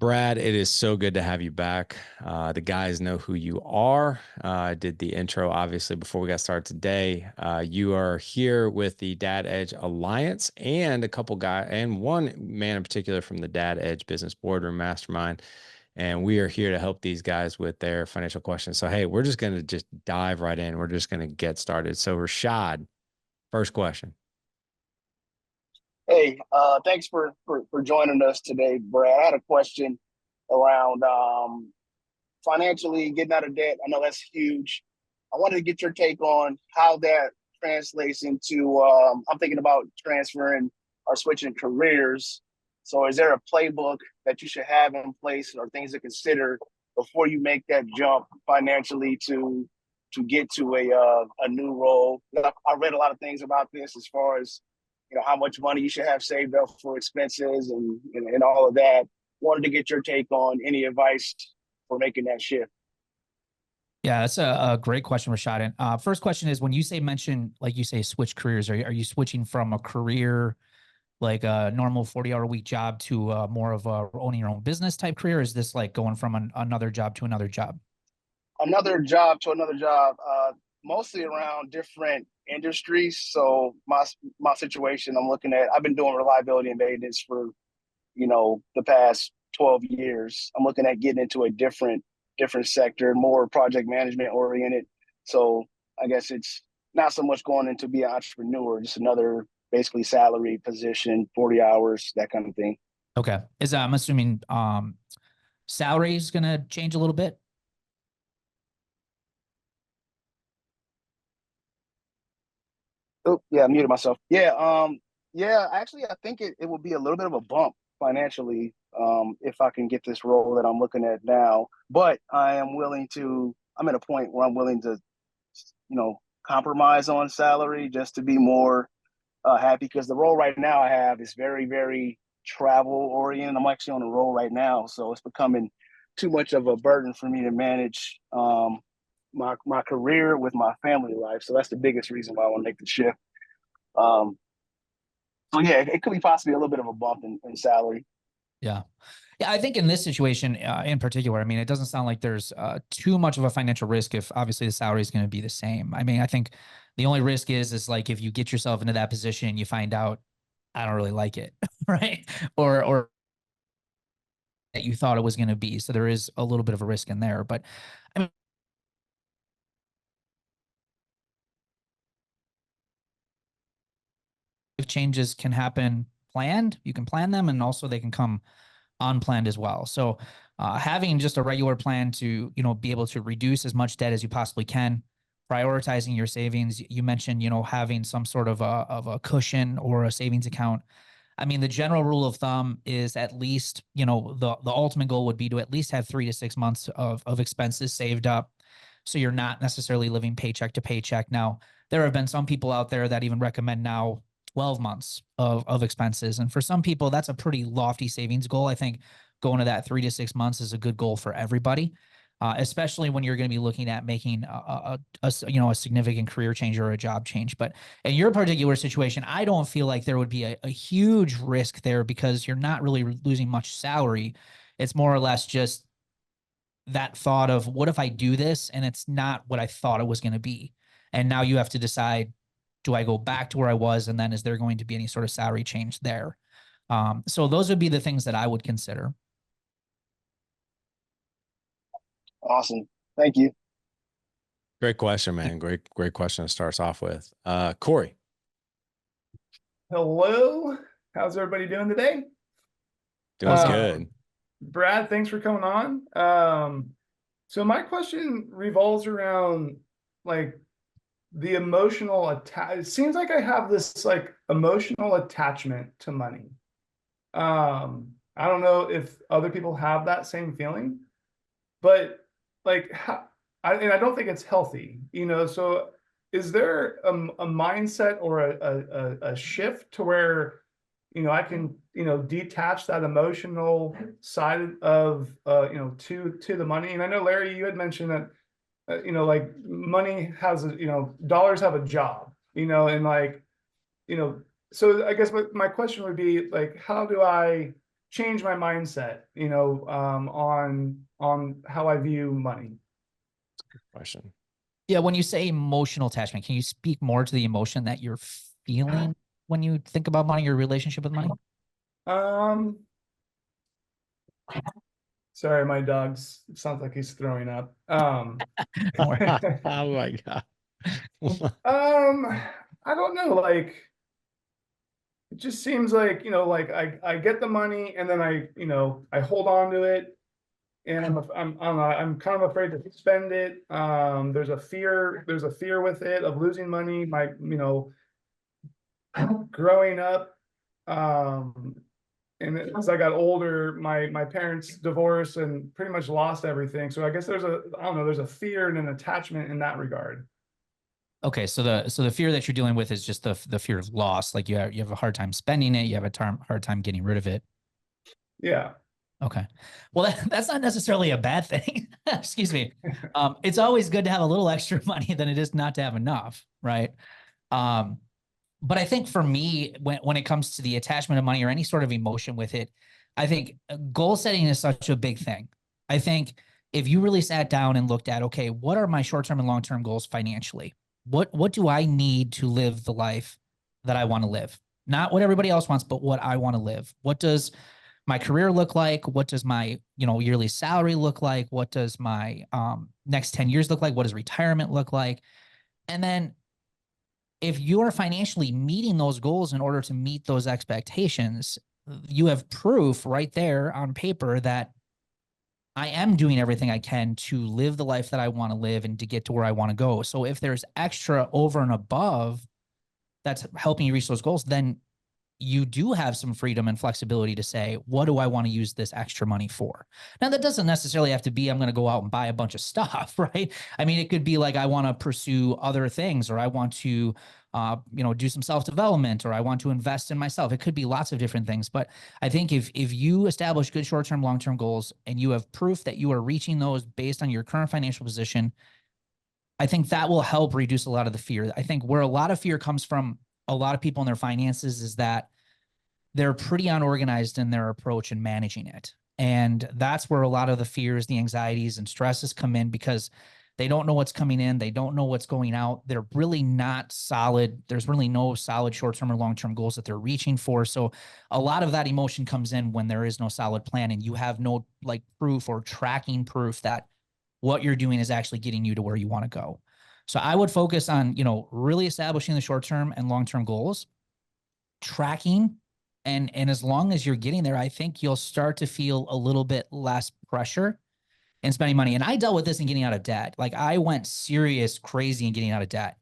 Brad, it is so good to have you back. The guys know who you are. I did the intro, obviously, before we got started today. You are here with the Dad Edge Alliance and a couple guys, and one man in particular from the Dad Edge Business Boardroom Mastermind. And we are here to help these guys with their financial questions. So, hey, we're just going to just dive right in. We're just going to get started. So, Rashad, first question. Hey, thanks for joining us today, Brad. I had a question around financially getting out of debt. I know that's huge. I wanted to get your take on how that translates into. I'm thinking about transferring or switching careers. So, is there a playbook that you should have in place, or things to consider before you make that jump financially to get to a new role? I read a lot of things about this as far as how much money you should have saved up for expenses and all of that. Wanted to get your take on any advice for making that shift. Yeah, that's a great question, Rashad. And first question is, when you mention, like you say, switch careers, are you switching from a career like a normal 40-hour week job to more of a owning your own business type career? Or is this like going from another job to another job? Another job to another job, mostly around different industries. So my situation, I've been doing reliability and maintenance for the past 12 years. I'm looking at getting into a different sector, more project management oriented. So I guess it's not so much going into be an entrepreneur, just another basically salary position, 40 hours, that kind of thing. Okay. I'm assuming salary is going to change a little bit. Oh, yeah, I muted myself. Yeah, actually, I think it will be a little bit of a bump financially, if I can get this role that I'm looking at now. But I'm at a point where I'm willing to, compromise on salary just to be more happy, because the role right now I have is very, very travel oriented. I'm actually on a role right now, so it's becoming too much of a burden for me to manage my career with my family life. So that's the biggest reason why I want to make the shift. Um, so yeah, it could be possibly a little bit of a bump in salary. Yeah. Yeah, I think in this situation in particular, I mean, it doesn't sound like there's too much of a financial risk if obviously the salary is going to be the same. I mean, I think the only risk is like if you get yourself into that position and you find out, I don't really like it, right? Or that you thought it was going to be. So there is a little bit of a risk in there. But I mean, if changes can happen planned, you can plan them, and also they can come unplanned as well. So having just a regular plan to, be able to reduce as much debt as you possibly can, prioritizing your savings. You mentioned, having some sort of a cushion or a savings account. I mean, the general rule of thumb is at least, the ultimate goal would be to at least have 3 to 6 months of expenses saved up. So you're not necessarily living paycheck to paycheck. Now, there have been some people out there that even recommend now 12 months of expenses. And for some people, that's a pretty lofty savings goal. I think going to that 3 to 6 months is a good goal for everybody, especially when you're going to be looking at making a significant career change or a job change. But in your particular situation, I don't feel like there would be a huge risk there, because you're not really losing much salary. It's more or less just that thought of, what if I do this and it's not what I thought it was going to be? And now you have to decide, do I go back to where I was? And then is there going to be any sort of salary change there? So those would be the things that I would consider. Awesome. Thank you. Great question, man. Great question to start us off with. Corey. Hello. How's everybody doing today? Doing good. Brad, thanks for coming on. So my question revolves around like the emotional it seems like I have this like emotional attachment to money. I don't know if other people have that same feeling, but like and I don't think it's healthy, so is there a mindset or a shift to where I can detach that emotional side of to the money? And I know, Larry, you had mentioned that like money has dollars have a job, and like so I guess my question would be like, how do I change my mindset, you know, on how I view money. Question. Yeah, when you say emotional attachment, can you speak more to the emotion that you're feeling when you think about money, your relationship with money? Um, sorry, my dog's sounds like he's throwing up. Don't worry. Oh my God. I don't know, like it just seems like, you know, like I get the money and then you know, I hold on to it, and I'm kind of afraid to spend it. There's a fear with it of losing money. My, you know, growing up, and as I got older, my parents divorced and pretty much lost everything. So I guess I don't know, there's a fear and an attachment in that regard. Okay, so the fear that you're dealing with is just the fear of loss. Like you have a hard time spending it, you have a hard time getting rid of it. Yeah. Okay. Well, that's not necessarily a bad thing. Excuse me. It's always good to have a little extra money than it is not to have enough, right? Um, but I think for me, when it comes to the attachment of money or any sort of emotion with it, I think goal setting is such a big thing. I think if you really sat down and looked at, okay, what are my short-term and long-term goals financially? What do I need to live the life that I want to live? Not what everybody else wants, but what I want to live. What does my career look like? What does my, you know, yearly salary look like? What does my next 10 years look like? What does retirement look like? And then if you're financially meeting those goals in order to meet those expectations, you have proof right there on paper that I am doing everything I can to live the life that I want to live and to get to where I want to go. So if there's extra over and above that's helping you reach those goals, then you do have some freedom and flexibility to say, what do I want to use this extra money for? Now, that doesn't necessarily have to be, I'm going to go out and buy a bunch of stuff, right? I mean, it could be like, I want to pursue other things, or I want to, you know, do some self-development, or I want to invest in myself. It could be lots of different things. But I think if you establish good short-term, long-term goals, and you have proof that you are reaching those based on your current financial position, I think that will help reduce a lot of the fear. I think where a lot of fear comes from a lot of people in their finances is that they're pretty unorganized in their approach in managing it. And that's where a lot of the fears, the anxieties, and stresses come in, because they don't know what's coming in. They don't know what's going out. They're really not solid. There's really no solid short-term or long-term goals that they're reaching for. So a lot of that emotion comes in when there is no solid plan and you have no like proof or tracking proof that what you're doing is actually getting you to where you want to go. So I would focus on, you know, really establishing the short-term and long-term goals, tracking, and as long as you're getting there, I think you'll start to feel a little bit less pressure in spending money. And I dealt with this in getting out of debt. Like I went serious crazy in getting out of debt,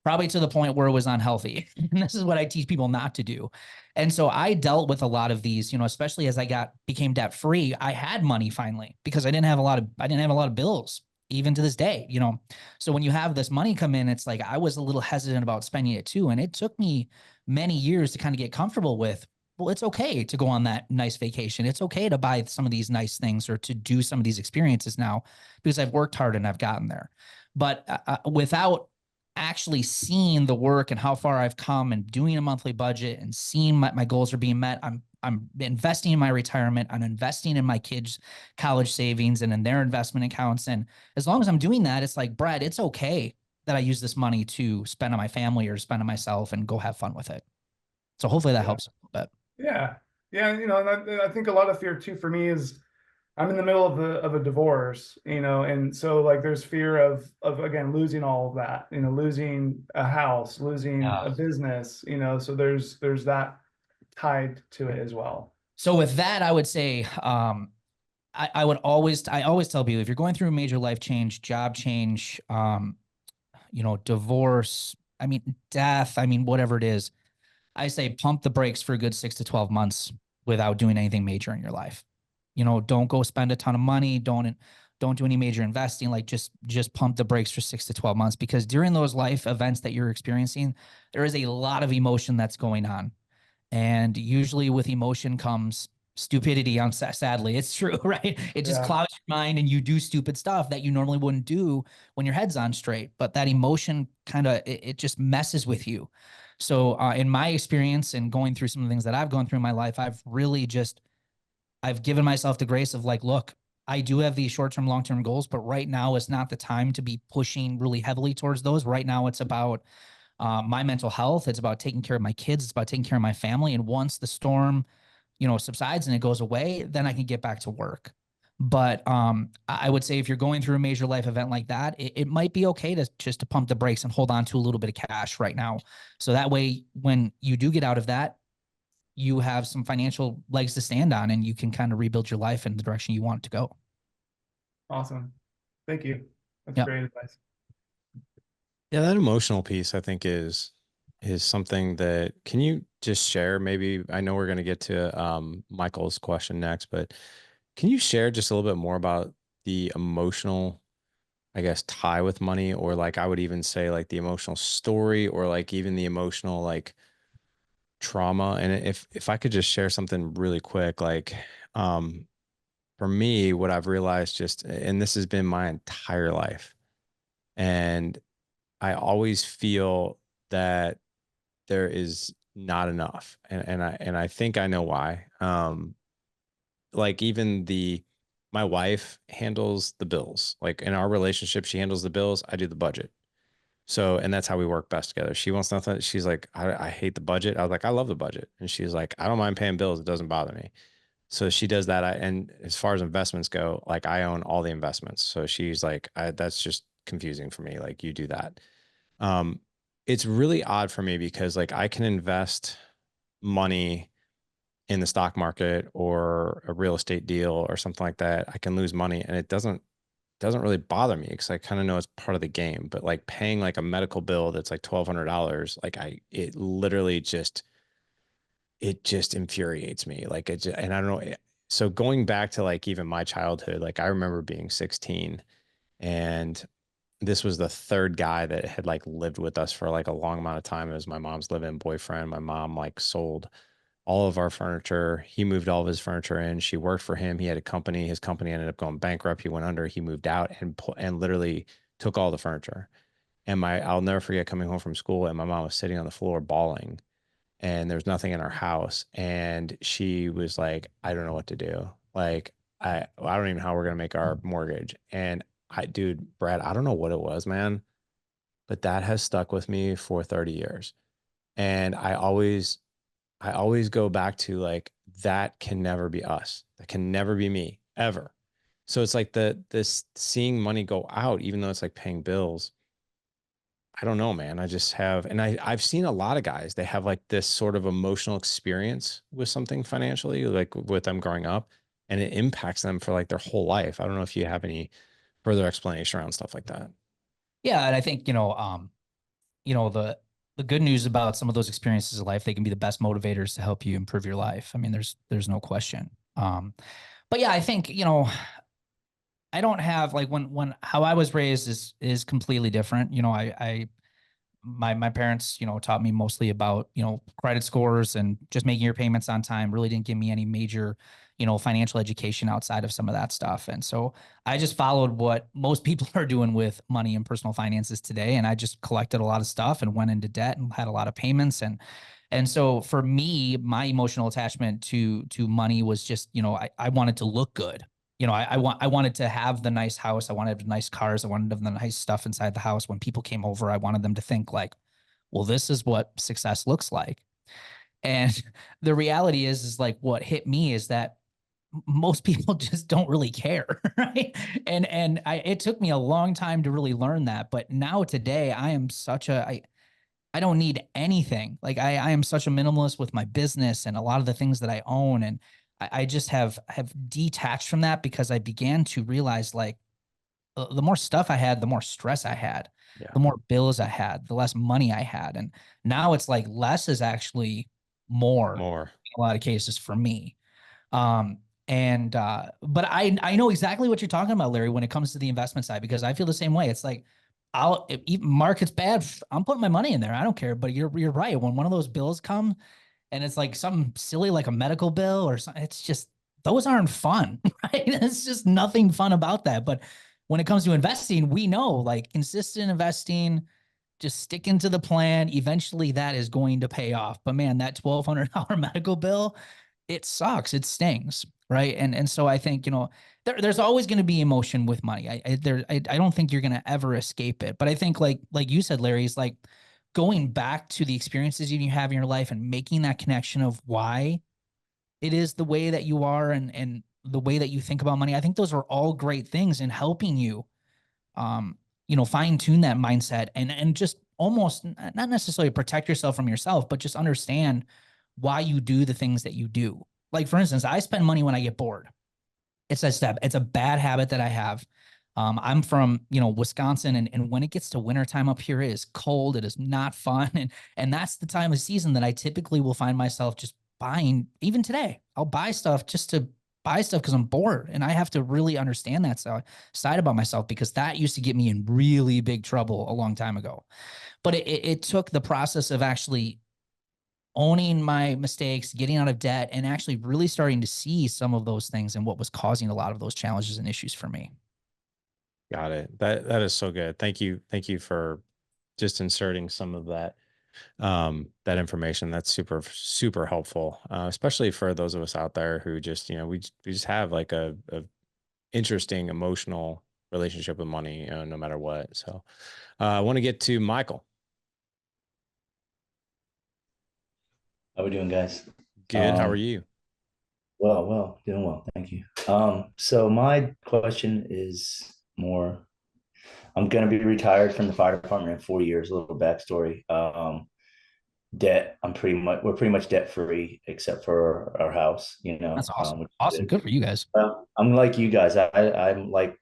probably to the point where it was unhealthy. And this is what I teach people not to do. And so I dealt with a lot of these, you know, especially as I became debt free. I had money finally because I didn't have a lot of bills, even to this day, you know. So when you have this money come in, it's like I was a little hesitant about spending it too. And it took me many years to kind of get comfortable with, well, it's okay to go on that nice vacation. It's okay to buy some of these nice things or to do some of these experiences now because I've worked hard and I've gotten there. But without actually seeing the work and how far I've come and doing a monthly budget and seeing my goals are being met, I'm investing in my retirement. I'm investing in my kids' college savings and in their investment accounts. And as long as I'm doing that, it's like, Brad, it's okay that I use this money to spend on my family or spend on myself and go have fun with it. So hopefully that helps a little bit. Yeah. Yeah. You know, and I think a lot of fear too for me is I'm in the middle of a divorce, you know, and so like there's fear of again losing all of that, you know, losing a house, losing a business, you know, so there's that tied to it as well. So with that, I would say I always tell people, if you're going through a major life change, job change, you know, divorce, I mean, death, I mean, whatever it is, I say pump the brakes for a good 6 to 12 months without doing anything major in your life. You know, don't go spend a ton of money. Don't do any major investing. Like just pump the brakes for 6 to 12 months, because during those life events that you're experiencing, there is a lot of emotion that's going on. And usually with emotion comes stupidity. Sadly, it's true, right? It just clouds your mind and you do stupid stuff that you normally wouldn't do when your head's on straight. But that emotion kind of, it just messes with you. So in my experience and going through some of the things that I've gone through in my life, I've really just I've given myself the grace of like, look, I do have these short-term, long-term goals, but right now is not the time to be pushing really heavily towards those. Right now, it's about my mental health. It's about taking care of my kids. It's about taking care of my family. And once the storm, subsides and it goes away, then I can get back to work. But I would say if you're going through a major life event like that, it might be okay to just to pump the brakes and hold on to a little bit of cash right now. So that way, when you do get out of that, you have some financial legs to stand on and you can kind of rebuild your life in the direction you want it to go. Awesome. Thank you. That's Yep. great advice. Yeah, that emotional piece I think is something that, can you just share, maybe, I know we're going to get to Michael's question next, but can you share just a little bit more about the emotional, I guess, tie with money, or like I would even say like the emotional story, or like even the emotional like trauma? And if I could just share something really quick, like um for me, what I've realized, just, and this has been my entire life, and I always feel that there is not enough. And I think I know why. Like even my wife handles the bills. Like in our relationship, she handles the bills, I do the budget. So, and that's how we work best together. She wants nothing. She's like, I hate the budget. I was like, I love the budget. And she's like, I don't mind paying bills. It doesn't bother me. So she does that. And as far as investments go, like I own all the investments. So she's like, that's just confusing for me. Like you do that. Um, it's really odd for me because like I can invest money in the stock market or a real estate deal or something like that. I can lose money and it doesn't really bother me because I kind of know it's part of the game. But like paying like a medical bill that's like $1,200, like it literally just, it just infuriates me. Like and I don't know. So going back to like even my childhood, like I remember being 16, and this was the third guy that had like lived with us for like a long amount of time. It was my mom's live-in boyfriend. My mom like sold all of our furniture. He moved all of his furniture in. She worked for him. He had a company. His company ended up going bankrupt. He went under. He moved out and literally took all the furniture. And I'll never forget coming home from school and my mom was sitting on the floor bawling, and there's nothing in our house. And she was like, I don't know what to do. Like, I don't even know how we're going to make our mortgage. And dude, Brad, I don't know what it was, man, but that has stuck with me for 30 years. And I always go back to like, that can never be us. That can never be me ever. So it's like this seeing money go out, even though it's like paying bills. I don't know, man. I just have, and I've seen a lot of guys, they have like this sort of emotional experience with something financially, like with them growing up, and it impacts them for like their whole life. I don't know if you have any further explanation around stuff like that. Yeah. And I think, the good news about some of those experiences in life, they can be the best motivators to help you improve your life. I mean, there's no question. But yeah, I think, I don't have like when how I was raised is completely different. My parents, taught me mostly about, credit scores and just making your payments on time. Really didn't give me any major, financial education outside of some of that stuff. And so I just followed what most people are doing with money and personal finances today. And I just collected a lot of stuff and went into debt and had a lot of payments. And so for me, my emotional attachment to money was just, I wanted to look good. I wanted to have the nice house. I wanted nice cars. I wanted the nice stuff inside the house. When people came over, I wanted them to think like, well, this is what success looks like. And the reality is like what hit me is that most people just don't really care, right? It took me a long time to really learn that, but now today I am I don't need anything. Like I am such a minimalist with my business and a lot of the things that I own. And I just have detached from that because I began to realize like the more stuff I had, the more stress I had, Yeah. the more bills I had, the less money I had. And now it's like less is actually more More. in a lot of cases for me. But I know exactly what you're talking about, Larry, when it comes to the investment side, because I feel the same way. It's like, if even market's bad, I'm putting my money in there. I don't care. But you're right. When one of those bills come and it's like something silly, like a medical bill or something, it's just, those aren't fun, right? It's just nothing fun about that. But when it comes to investing, we know like consistent investing, just sticking to the plan, eventually that is going to pay off. But man, that $1,200 medical bill, it sucks. It stings. right? And so I think, there's always going to be emotion with money. I don't think you're going to ever escape it. But I think like you said, Larry, is like going back to the experiences you have in your life and making that connection of why it is the way that you are, and the way that you think about money. I think those are all great things in helping you, fine tune that mindset, and just almost not necessarily protect yourself from yourself, but just understand why you do the things that you do. Like, for instance, I spend money when I get bored. It's a bad habit that I have. I'm from, Wisconsin, and when it gets to wintertime up here, it is cold. It is not fun. And that's the time of season that I typically will find myself just buying. Even today, I'll buy stuff just to buy stuff because I'm bored. And I have to really understand that side about myself, because that used to get me in really big trouble a long time ago. But it took the process of actually owning my mistakes, getting out of debt, and actually really starting to see some of those things and what was causing a lot of those challenges and issues for me. Got it. That is so good. Thank you. Thank you for just inserting some of that information. That's super, super helpful, especially for those of us out there who just, we just have like a interesting emotional relationship with money, no matter what. So I want to get to Michael. How we doing, guys? Good. How are you? Doing well, thank you. So my question is more, I'm gonna be retired from the fire department in 4 years. A little backstory. Debt. We're pretty much debt free except for our house. That's awesome. Which is Awesome. good. Good for you guys. I'm like you guys. I'm like,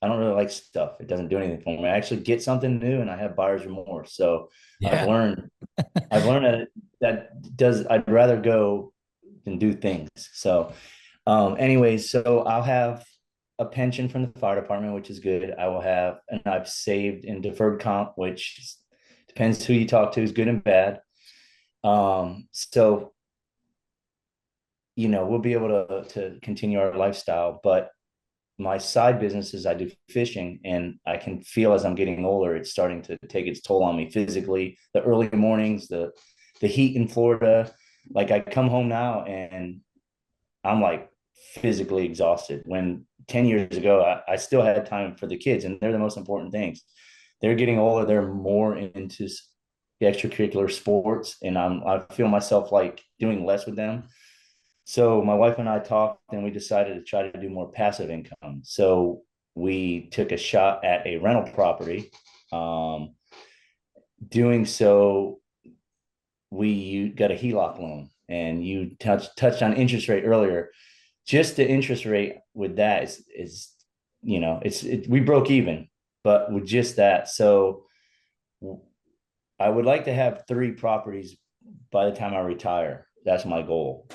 I don't really like stuff. It doesn't do anything for me. I actually get something new and I have buyer's remorse. So I've Yeah. learned that I'd rather go than do things. So anyways, so I'll have a pension from the fire department, which is good. I will have, and I've saved in deferred comp, which depends who you talk to, is good and bad. So we'll be able to continue our lifestyle, but my side business is I do fishing, and I can feel as I'm getting older, it's starting to take its toll on me physically. The early mornings, the heat in Florida, like I come home now and I'm like physically exhausted. When 10 years ago, I still had time for the kids, and they're the most important things. They're getting older. They're more into the extracurricular sports, and I feel myself like doing less with them. So my wife and I talked, and we decided to try to do more passive income. So we took a shot at a rental property. Doing so, we got a HELOC loan, and you touched on interest rate earlier. Just the interest rate with that is we broke even, but with just that. So I would like to have 3 properties by the time I retire. That's my goal.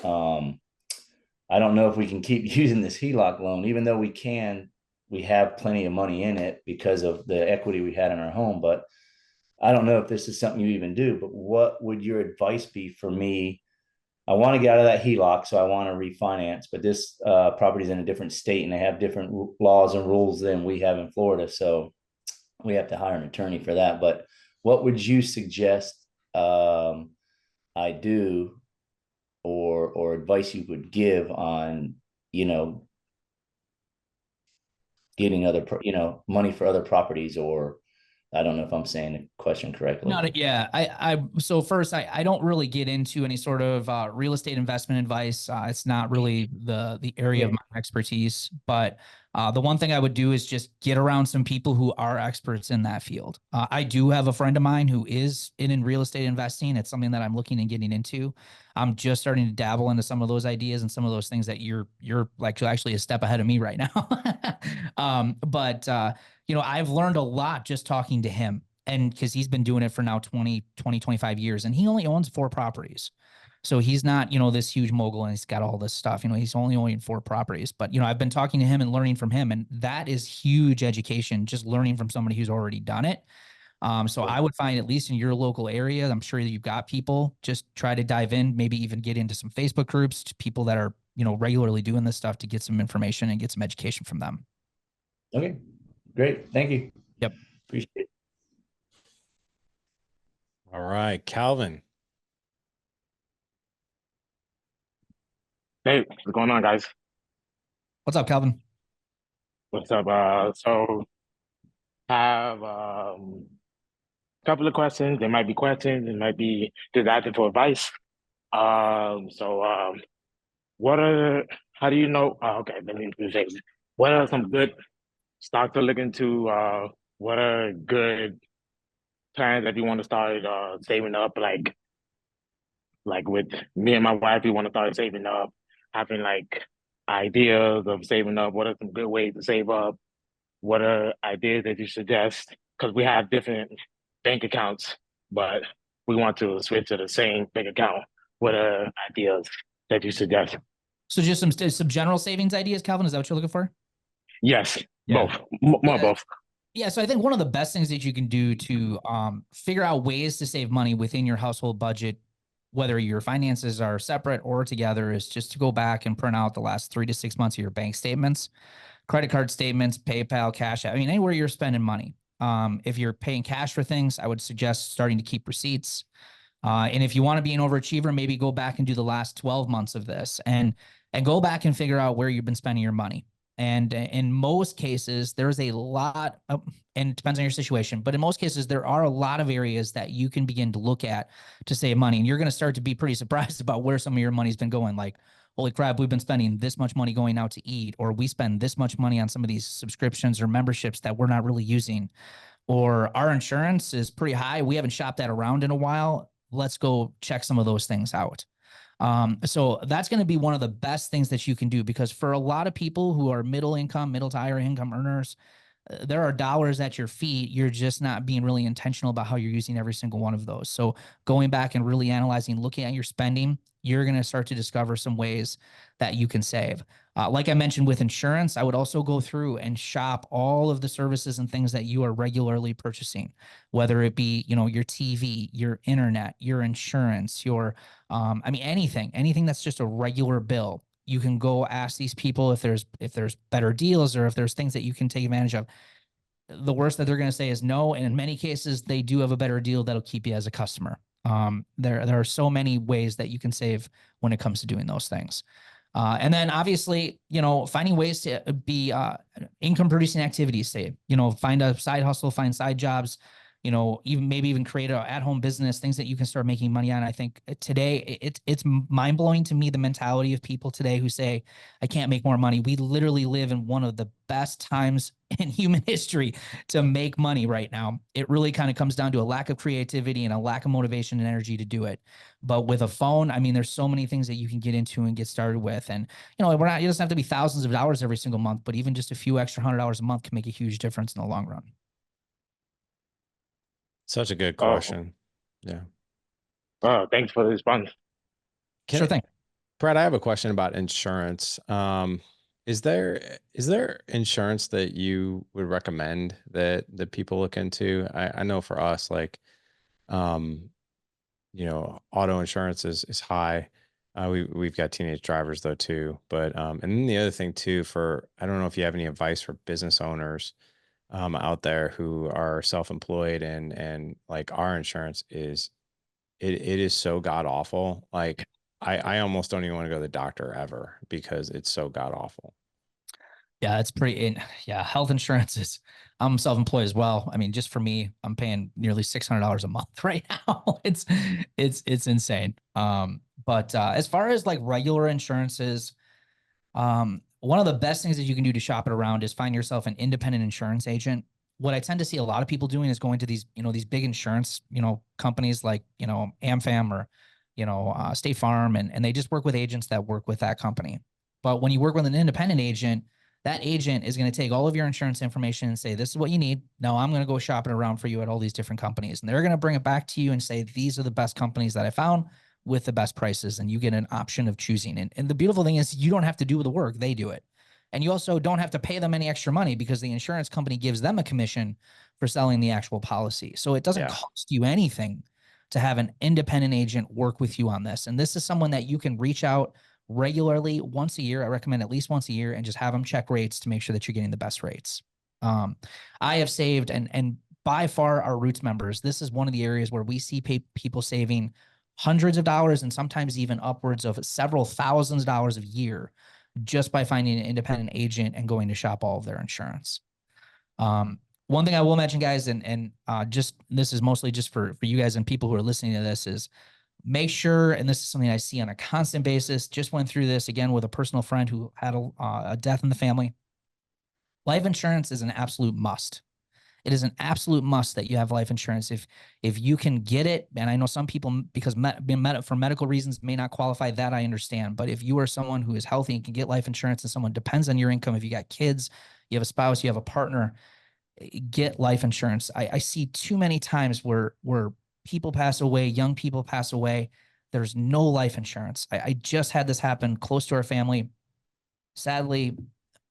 I don't know if we can keep using this HELOC loan, even though we have plenty of money in it because of the equity we had in our home. But I don't know if this is something you even do, but what would your advice be for me? I want to get out of that HELOC, so I want to refinance, but this property is in a different state and they have different laws and rules than we have in Florida. So we have to hire an attorney for that. But what would you suggest I do, or advice you would give on, getting money for other properties? Or I don't know if I'm saying the question correctly. Yeah. So first, I don't really get into any sort of real estate investment advice. It's not really the area of my expertise, but the one thing I would do is just get around some people who are experts in that field. I do have a friend of mine who is in real estate investing. It's something that I'm looking and getting into. I'm just starting to dabble into some of those ideas and some of those things that you're like actually a step ahead of me right now. But I've learned a lot just talking to him, and because he's been doing it for now 25 years, and he only owns 4 properties. So he's not, this huge mogul and he's got all this stuff. He's only owning 4 properties. But, I've been talking to him and learning from him. And that is huge education, just learning from somebody who's already done it. So I would find, at least in your local area, I'm sure that you've got people, just try to dive in, maybe even get into some Facebook groups, to people that are, regularly doing this stuff, to get some information and get some education from them. Okay, great. Thank you. Yep. Appreciate it. All right, Calvin. Hey, what's going on, guys? What's up, Calvin? What's up? So have couple of questions. There might be questions. It might be just asking for advice. So what are? How do you know? Okay, let me say, what are some good stocks to look into? What are good plans that you want to start saving up? Like with me and my wife, we want to start saving up, having like ideas of saving up. What are some good ways to save up? What are ideas that you suggest? Because we have different bank accounts, but we want to switch to the same bank account. What are ideas that you suggest? So just some general savings ideas, Calvin. Is that what you're looking for? Yes, Yeah. both. More Yeah. both. Yeah, so I think one of the best things that you can do to figure out ways to save money within your household budget, whether your finances are separate or together, is just to go back and print out the last 3 to 6 months of your bank statements, credit card statements, PayPal, Cash App. I mean, anywhere you're spending money. If you're paying cash for things, I would suggest starting to keep receipts. And if you want to be an overachiever, maybe go back and do the last 12 months of this and go back and figure out where you've been spending your money. And in most cases, there's a lot of, and it depends on your situation, but in most cases, there are a lot of areas that you can begin to look at to save money. And you're going to start to be pretty surprised about where some of your money's been going. Like, holy crap, we've been spending this much money going out to eat, or we spend this much money on some of these subscriptions or memberships that we're not really using, or our insurance is pretty high. We haven't shopped that around in a while. Let's go check some of those things out. So that's going to be one of the best things that you can do, because for a lot of people who are middle income, middle to higher income earners, there are dollars at your feet. You're just not being really intentional about how you're using every single one of those. So going back and really analyzing, looking at your spending, you're going to start to discover some ways that you can save. Like I mentioned with insurance, I would also go through and shop all of the services and things that you are regularly purchasing, whether it be, your TV, your internet, your insurance, anything that's just a regular bill. You can go ask these people if there's better deals or if there's things that you can take advantage of. The worst that they're going to say is no, and in many cases they do have a better deal that'll keep you as a customer. There are so many ways that you can save when it comes to doing those things. And then obviously, finding ways to be income producing activities, say, find a side hustle, find side jobs, even create a at-home business, things that you can start making money on. I think today it's mind-blowing to me, the mentality of people today who say, I can't make more money. We literally live in one of the best times in human history to make money right now. It really kind of comes down to a lack of creativity and a lack of motivation and energy to do it. But with a phone, I mean, there's so many things that you can get into and get started with. And, it doesn't have to be thousands of dollars every single month, but even just a few extra $100 a month can make a huge difference in the long run. Such a good Oh, question. Yeah. thanks for the response. Sure thing. Brad, I have a question about insurance. Is there insurance that you would recommend that people look into? I know for us, like, auto insurance is high. We've got teenage drivers though too, but and then the other thing too, I don't know if you have any advice for business owners out there who are self-employed, and like our insurance it is so god awful. Like I almost don't even want to go to the doctor ever because it's so god awful. Yeah, it's health insurance is, I'm self-employed as well. I mean, just for me, I'm paying nearly $600 a month right now. It's insane. But as far as like regular insurances, one of the best things that you can do to shop it around is find yourself an independent insurance agent. What I tend to see a lot of people doing is going to these big insurance, companies like, AmFam or, State Farm, and they just work with agents that work with that company. But when you work with an independent agent, that agent is going to take all of your insurance information and say, this is what you need. Now I'm going to go shopping around for you at all these different companies. And they're going to bring it back to you and say, these are the best companies that I found with the best prices. And you get an option of choosing. And the beautiful thing is you don't have to do the work. They do it. And you also don't have to pay them any extra money because the insurance company gives them a commission for selling the actual policy. So it doesn't cost you anything to have an independent agent work with you on this. And this is someone that you can reach out regularly once a year. I recommend at least once a year, and just have them check rates to make sure that you're getting the best rates. I have saved, and by far our Roots members, this is one of the areas where we see people saving hundreds of dollars and sometimes even upwards of several thousands of dollars a year just by finding an independent agent and going to shop all of their insurance. One thing I will mention, guys, and just this is mostly just for you guys and people who are listening to this, is make sure, and this is something I see on a constant basis, just went through this again with a personal friend who had a death in the family. Life insurance is an absolute must. It is an absolute must that you have life insurance. If you can get it, and I know some people, because for medical reasons, may not qualify, that I understand. But if you are someone who is healthy and can get life insurance, and someone depends on your income, if you got kids, you have a spouse, you have a partner, get life insurance. I see too many times where people pass away, young people pass away, there's no life insurance. I just had this happen close to our family. Sadly,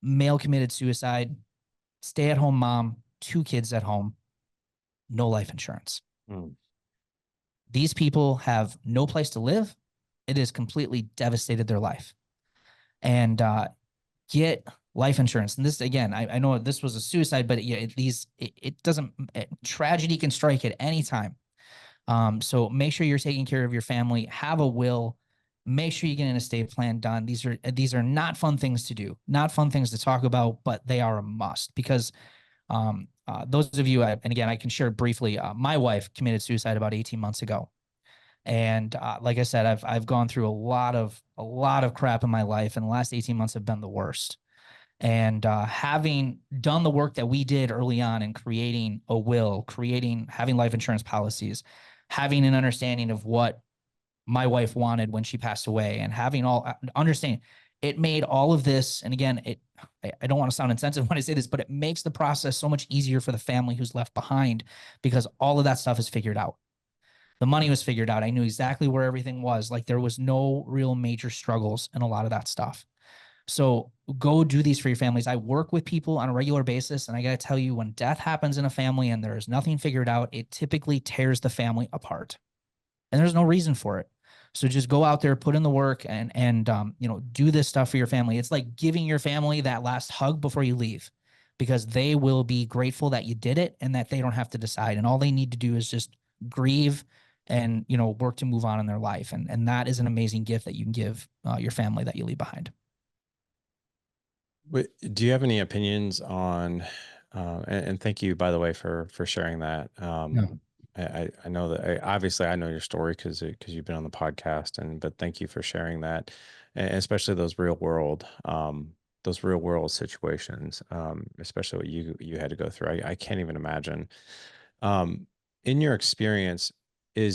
male committed suicide, stay-at-home mom, 2 kids at home, no life insurance. These people have no place to live. It has completely devastated their life. And get life insurance. And this, again, I know this was a suicide, but it doesn't, tragedy can strike at any time. So make sure you're taking care of your family, have a will, make sure you get an estate plan done. These are not fun things to do, not fun things to talk about, but they are a must, because those of you, and again, I can share briefly, my wife committed suicide about 18 months ago. And like I said, I've gone through a lot of crap in my life, and the last 18 months have been the worst. And having done the work that we did early on in creating a will, having life insurance policies, having an understanding of what my wife wanted when she passed away, and having understanding, it made all of this. And again, I don't want to sound insensitive when I say this, but it makes the process so much easier for the family who's left behind, because all of that stuff is figured out. The money was figured out. I knew exactly where everything was. Like, there was no real major struggles in a lot of that stuff. So go do these for your families. I work with people on a regular basis, and I got to tell you, when death happens in a family and there is nothing figured out, it typically tears the family apart, and there's no reason for it. So just go out there, put in the work, and do this stuff for your family. It's like giving your family that last hug before you leave, because they will be grateful that you did it and that they don't have to decide. And all they need to do is just grieve and, work to move on in their life. And that is an amazing gift that you can give your family that you leave behind. Do you have any opinions on, and thank you, by the way, for sharing that. No. I know that, obviously I know your story because you've been on the podcast, but thank you for sharing that, and especially those real world situations, especially what you had to go through. I can't even imagine. In your experience, do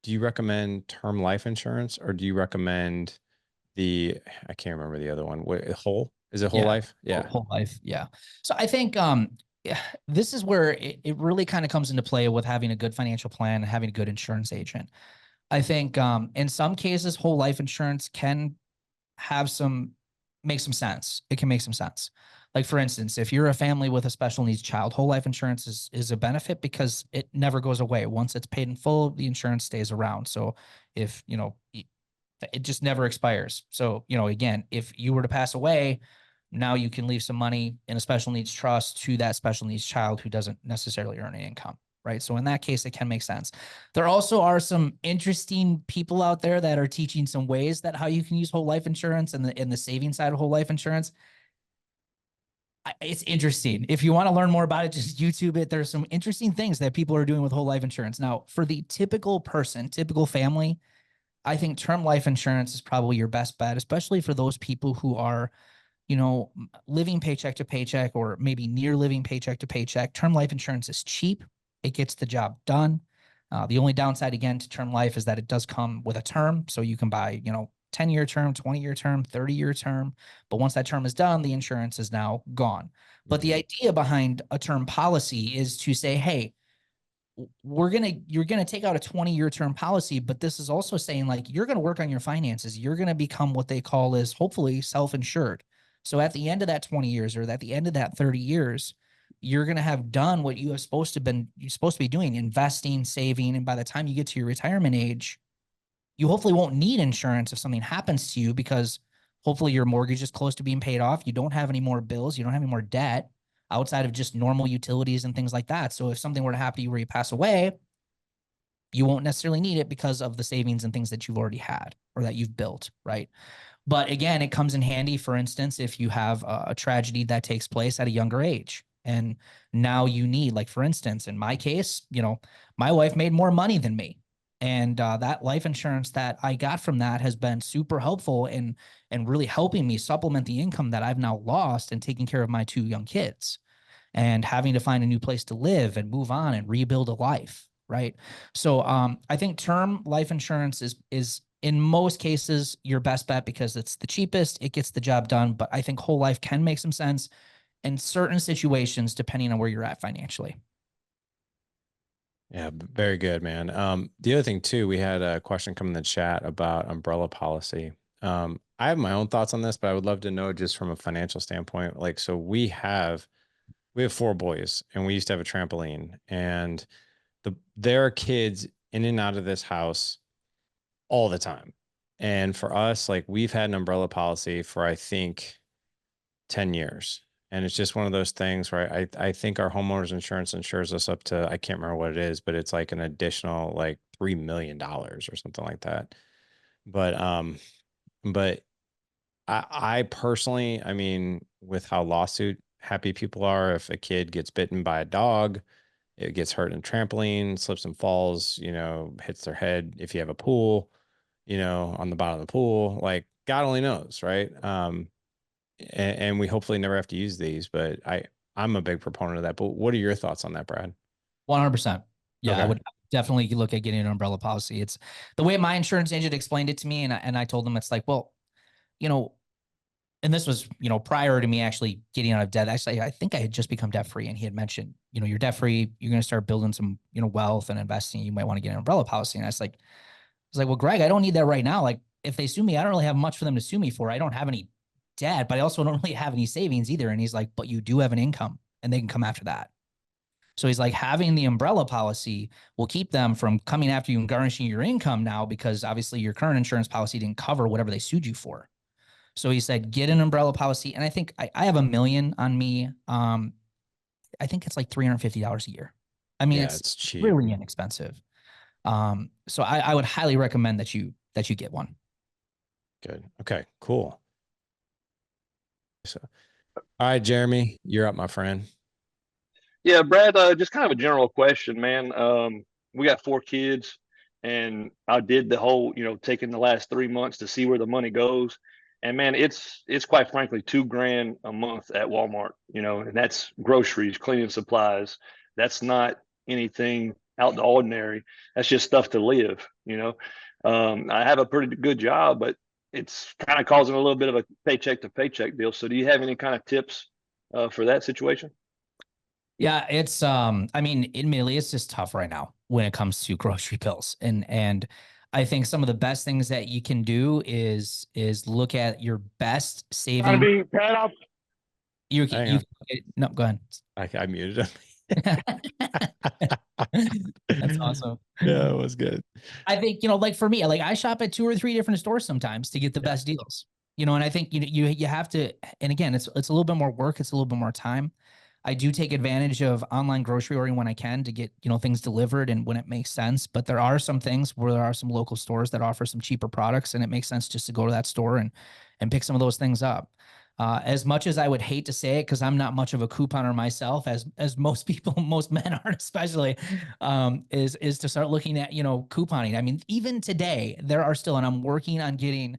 you recommend term life insurance, or do you recommend I can't remember the other one. Whole? Is it whole life? Yeah. Whole life. Yeah. So I think, this is where it really kind of comes into play with having a good financial plan and having a good insurance agent. I think, in some cases, whole life insurance can make some sense. It can make some sense. Like, for instance, if you're a family with a special needs child, whole life insurance is a benefit because it never goes away. Once it's paid in full, the insurance stays around. So if, it just never expires. So, again, if you were to pass away, now you can leave some money in a special needs trust to that special needs child who doesn't necessarily earn any income, right? So in that case, it can make sense. There also are some interesting people out there that are teaching some ways that how you can use whole life insurance and the saving side of whole life insurance. It's interesting. If you want to learn more about it, just YouTube it. There's some interesting things that people are doing with whole life insurance. Now, for the typical person, typical family, I think term life insurance is probably your best bet, especially for those people who are, living paycheck to paycheck, or maybe near living paycheck to paycheck. Term life insurance is cheap. It gets the job done. The only downside, again, to term life is that it does come with a term. So you can buy, 10-year term, 20-year term, 30-year term. But once that term is done, the insurance is now gone. But the idea behind a term policy is to say, hey, you're going to take out a 20-year term policy, but this is also saying, like, you're going to work on your finances. You're going to become what they call is hopefully self-insured. So at the end of that 20 years, or at the end of that 30 years, you're going to have done what you're supposed to be doing, investing, saving. And by the time you get to your retirement age, you hopefully won't need insurance if something happens to you, because hopefully your mortgage is close to being paid off. You don't have any more bills. You don't have any more debt outside of just normal utilities and things like that. So if something were to happen to you where you pass away, you won't necessarily need it because of the savings and things that you've already had or that you've built, right? But again, it comes in handy, for instance, if you have a tragedy that takes place at a younger age. And now you need, like, for instance, in my case, my wife made more money than me. And that life insurance that I got from that has been super helpful in and really helping me supplement the income that I've now lost and taking care of my 2 young kids and having to find a new place to live and move on and rebuild a life. Right. So I think term life insurance is in most cases your best bet because it's the cheapest, it gets the job done. But I think whole life can make some sense in certain situations, depending on where you're at financially. Yeah, very good, man. The other thing too, we had a question come in the chat about umbrella policy. I have my own thoughts on this, but I would love to know just from a financial standpoint. Like, so we have 4 boys, and we used to have a trampoline, and there are kids in and out of this house all the time. And for us, like, we've had an umbrella policy for, I think, 10 years. And it's just one of those things where I think our homeowners insurance insures us up to, I can't remember what it is, but it's like an additional like $3 million or something like that. But I personally, I mean, with how lawsuit happy people are, if a kid gets bitten by a dog, it gets hurt in trampoline, slips and falls, hits their head. If you have a pool, on the bottom of the pool, like, God only knows, right? And we hopefully never have to use these, but I'm a big proponent of that. But what are your thoughts on that, Brad? 100%. Yeah, Okay. I would definitely look at getting an umbrella policy. It's the way my insurance agent explained it to me. And I told them, it's like, well, and this was, prior to me actually getting out of debt. Actually, I think I had just become debt free, and he had mentioned, you're debt free, you're going to start building some, wealth and investing. You might want to get an umbrella policy. And I was like, well, Greg, I don't need that right now. Like, if they sue me, I don't really have much for them to sue me for. I don't have any debt, but I also don't really have any savings either. And he's like, but you do have an income, and they can come after that. So he's like, having the umbrella policy will keep them from coming after you and garnishing your income now, because obviously your current insurance policy didn't cover whatever they sued you for. So he said, get an umbrella policy. And I think I have $1 million on me. I think it's like $350 a year. I mean, Yeah, it's cheap. really inexpensive. So I would highly recommend that you get one. Good. Okay, cool. So, all right, Jeremy, you're up, my friend. Yeah, Brad, just kind of a general question, man. We got 4 kids, and I did the whole, taking the last 3 months to see where the money goes. And man, it's quite frankly $2,000 a month at Walmart, and that's groceries, cleaning supplies. That's not anything out of the ordinary. That's just stuff to live, I have a pretty good job, but it's kind of causing a little bit of a paycheck to paycheck deal. So do you have any kind of tips for that situation? Yeah, it's I mean, admittedly, it's just tough right now when it comes to grocery bills. And I think some of the best things that you can do is look at your best saving. Being paid up. No, go ahead. I muted him. That's awesome. Yeah, it was good. I think, like for me, like I shop at 2 or 3 different stores sometimes to get the best deals. And I think you have to, and again, it's a little bit more work, it's a little bit more time. I do take advantage of online grocery ordering when I can to get, things delivered and when it makes sense. But there are some things where there are some local stores that offer some cheaper products, and it makes sense just to go to that store and pick some of those things up. As much as I would hate to say it, because I'm not much of a couponer myself, as most people, most men aren't, especially, is to start looking at, couponing. I mean, even today, there are still, and I'm working on getting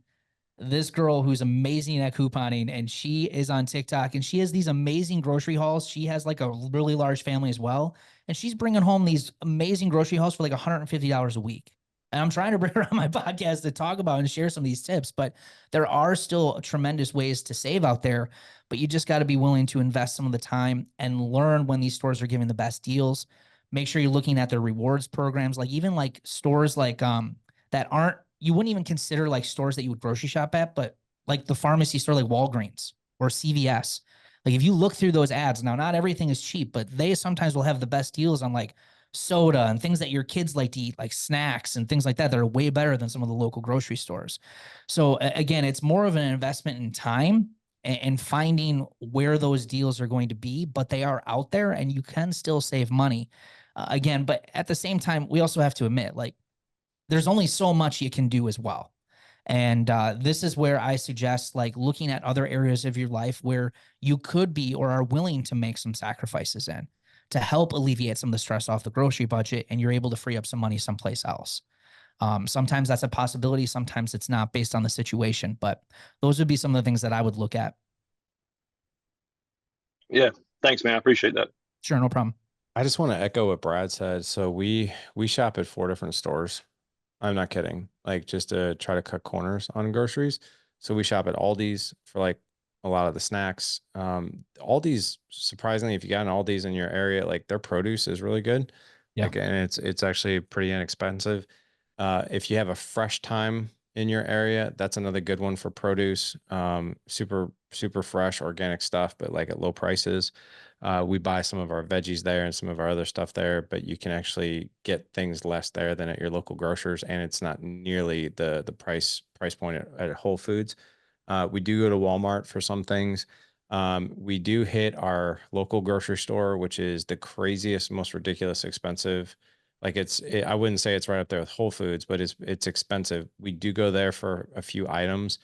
this girl who's amazing at couponing, and she is on TikTok, and she has these amazing grocery hauls. She has like a really large family as well, and she's bringing home these amazing grocery hauls for like $150 a week. And I'm trying to bring her on my podcast to talk about and share some of these tips, but there are still tremendous ways to save out there, but you just got to be willing to invest some of the time and learn when these stores are giving the best deals. Make sure you're looking at their rewards programs, like even like stores like that aren't, you wouldn't even consider like stores that you would grocery shop at, but like the pharmacy store, like Walgreens or CVS. Like if you look through those ads, now not everything is cheap, but they sometimes will have the best deals on like soda and things that your kids like to eat, like snacks and things like that. They're way better than some of the local grocery stores. So again, it's more of an investment in time and finding where those deals are going to be, but they are out there and you can still save money. Again, but at the same time, we also have to admit, like, there's only so much you can do as well. And this is where I suggest like looking at other areas of your life where you could be or are willing to make some sacrifices in to help alleviate some of the stress off the grocery budget, and you're able to free up some money someplace else. Sometimes that's a possibility. Sometimes it's not, based on the situation, but those would be some of the things that I would look at. Yeah. Thanks, man. I appreciate that. Sure. No problem. I just want to echo what Brad said. So we shop at 4 different stores. I'm not kidding. Like, just to try to cut corners on groceries. So we shop at Aldi's for like a lot of the snacks. Aldi's, surprisingly, if you got an Aldi's in your area, like their produce is really good. Yeah. Like, and it's actually pretty inexpensive. If you have a Fresh Time in your area, that's another good one for produce. Super fresh, organic stuff, but like at low prices. We buy some of our veggies there and some of our other stuff there, but you can actually get things less there than at your local grocers, and it's not nearly the price point at Whole Foods. We do go to Walmart for some things. We do hit our local grocery store, which is the craziest, most ridiculous expensive. Like I wouldn't say it's right up there with Whole Foods, but it's expensive. We do go there for a few items,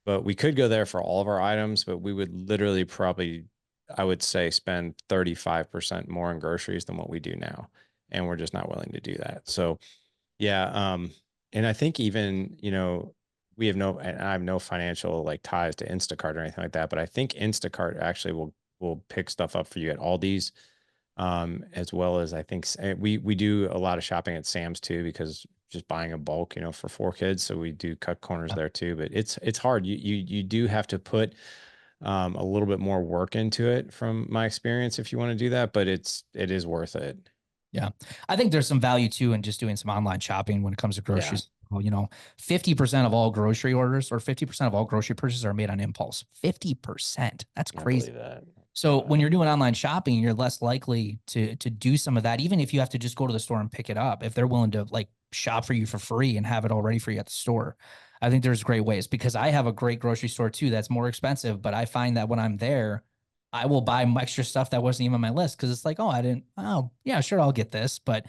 but we could go there for all of our items, but we would literally probably, I would say, spend 35% more in groceries than what we do now. And we're just not willing to do that. So yeah. And I think even, and I have no financial like ties to Instacart or anything like that, but I think Instacart actually will pick stuff up for you at Aldi's. As well as I think we do a lot of shopping at Sam's too, because just buying a bulk, for 4 kids. So we do cut corners there too, but it's hard. You do have to put a little bit more work into it from my experience if you want to do that, but it is worth it. Yeah. I think there's some value too in just doing some online shopping when it comes to groceries. Well, 50% of all grocery orders or 50% of all grocery purchases are made on impulse. 50%. That's crazy. That. So when you're doing online shopping, you're less likely to do some of that, even if you have to just go to the store and pick it up. If they're willing to like shop for you for free and have it all ready for you at the store, I think there's great ways, because I have a great grocery store too that's more expensive, but I find that when I'm there, I will buy extra stuff that wasn't even on my list, because it's like, oh yeah, sure, I'll get this. But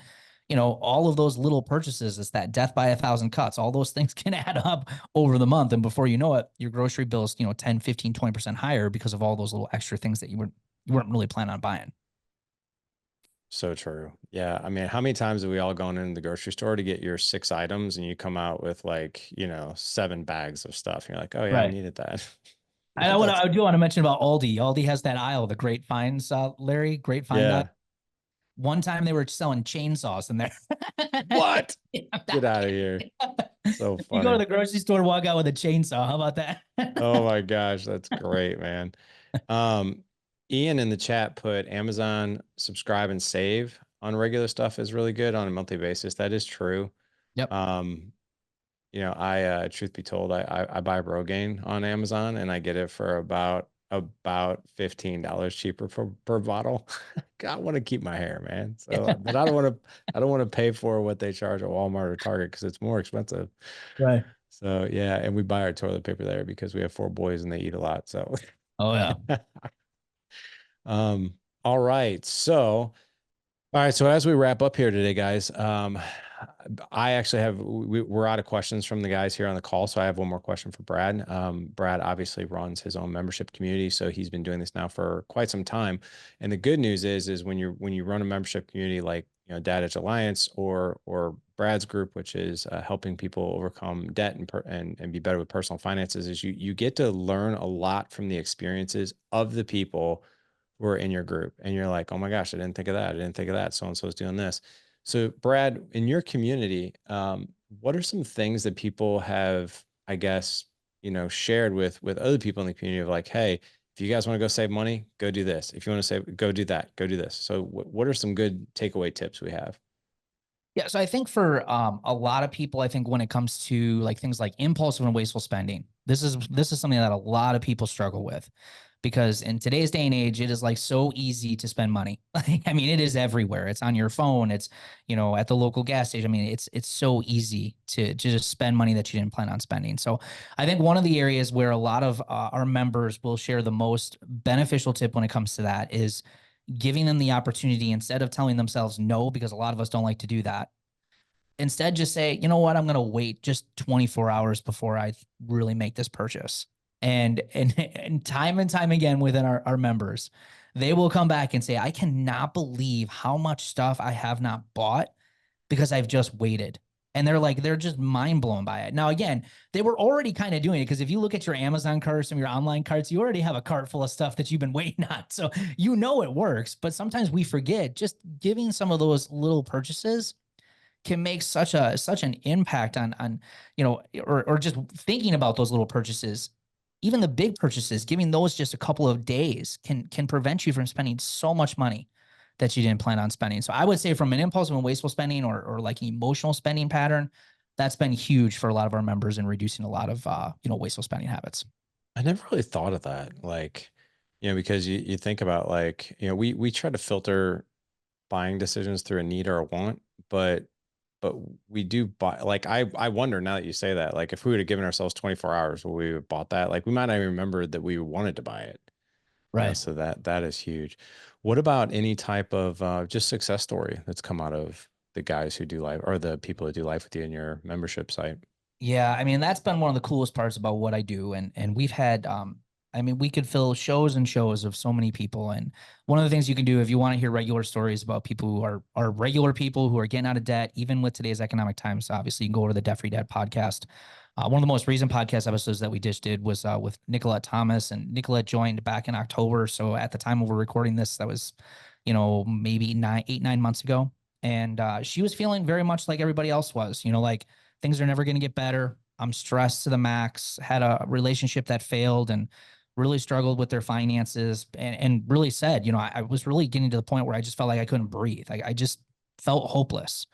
all of those little purchases, it's that death by 1,000 cuts. All those things can add up over the month. And before you know it, your grocery bill's, 10, 15, 20% higher because of all those little extra things that you weren't really planning on buying. So true. Yeah. I mean, how many times have we all gone into the grocery store to get your 6 items and you come out with like, 7 bags of stuff. And you're like, oh yeah, I needed that. I do want to mention about Aldi. Aldi has that aisle, the Great Finds, Larry, Great Find aisle. One time they were selling chainsaws in there. What? Get out of here. So funny. You go to the grocery store, walk out with a chainsaw. How about that? Oh my gosh. That's great, man. Ian in the chat put Amazon Subscribe and Save on regular stuff is really good on a monthly basis. That is true. Yep. I truth be told, I buy Rogaine on Amazon and I get it for about $15 cheaper per bottle. I want to keep my hair, man. So, but I don't want to pay for what they charge at Walmart or Target because it's more expensive. Right. So yeah, and we buy our toilet paper there because we have 4 boys and they eat a lot. So. Oh yeah. All right. So as we wrap up here today, guys, I actually we're out of questions from the guys here on the call. So I have one more question for Brad. Brad obviously runs his own membership community. So he's been doing this now for quite some time. And the good news is when you run a membership community like, Dad Edge Alliance or Brad's group, which is helping people overcome debt and be better with personal finances, is you get to learn a lot from the experiences of the people who are in your group. And you're like, oh my gosh, I didn't think of that. I didn't think of that. So-and-so is doing this. So Brad, in your community, what are some things that people have, I guess, shared with other people in the community of like, hey, if you guys want to go save money, go do this. If you want to save, go do that, go do this. So what are some good takeaway tips we have? Yeah. So I think for a lot of people, I think when it comes to like things like impulsive and wasteful spending, this is something that a lot of people struggle with. Because in today's day and age, it is like so easy to spend money. I mean, it is everywhere. It's on your phone. It's, at the local gas station. I mean, it's so easy to just spend money that you didn't plan on spending. So I think one of the areas where a lot of our members will share the most beneficial tip when it comes to that is giving them the opportunity, instead of telling themselves no, because a lot of us don't like to do that, Instead, just say, you know what, I'm going to wait just 24 hours before I really make this purchase. And time again within our members, they will come back and say, I cannot believe how much stuff I have not bought because I've just waited. And they're just mind blown by it. Now, again, they were already kind of doing it because if you look at your Amazon carts and your online carts, you already have a cart full of stuff that you've been waiting on. So you know it works, but sometimes we forget just giving some of those little purchases can make such an impact on or just thinking about those little purchases. Even the big purchases, giving those just a couple of days can prevent you from spending so much money that you didn't plan on spending. So I would say from an impulsive and wasteful spending or like an emotional spending pattern, that's been huge for a lot of our members in reducing a lot of wasteful spending habits. I never really thought of that. Like, because you think about like, we try to filter buying decisions through a need or a want, but we do buy, like, I wonder now that you say that, like if we would have given ourselves 24 hours, would we have bought that? Like we might not even remember that we wanted to buy it. Right. So that is huge. What about any type of just success story that's come out of the guys who do life or the people who do life with you in your membership site? Yeah, I mean, that's been one of the coolest parts about what I do. And we've had I mean, we could fill shows and shows of so many people. And one of the things you can do if you want to hear regular stories about people who are regular people who are getting out of debt, even with today's economic times, obviously you can go to the Debt Free Dad podcast. One of the most recent podcast episodes that we just did was with Nicolette Thomas, and Nicolette joined back in October. So at the time of we're recording this, that was, maybe 9 months ago. And she was feeling very much like everybody else was, like things are never going to get better. I'm stressed to the max, had a relationship that failed and really struggled with their finances and really said, I was really getting to the point where I just felt like I couldn't breathe. I just felt hopeless.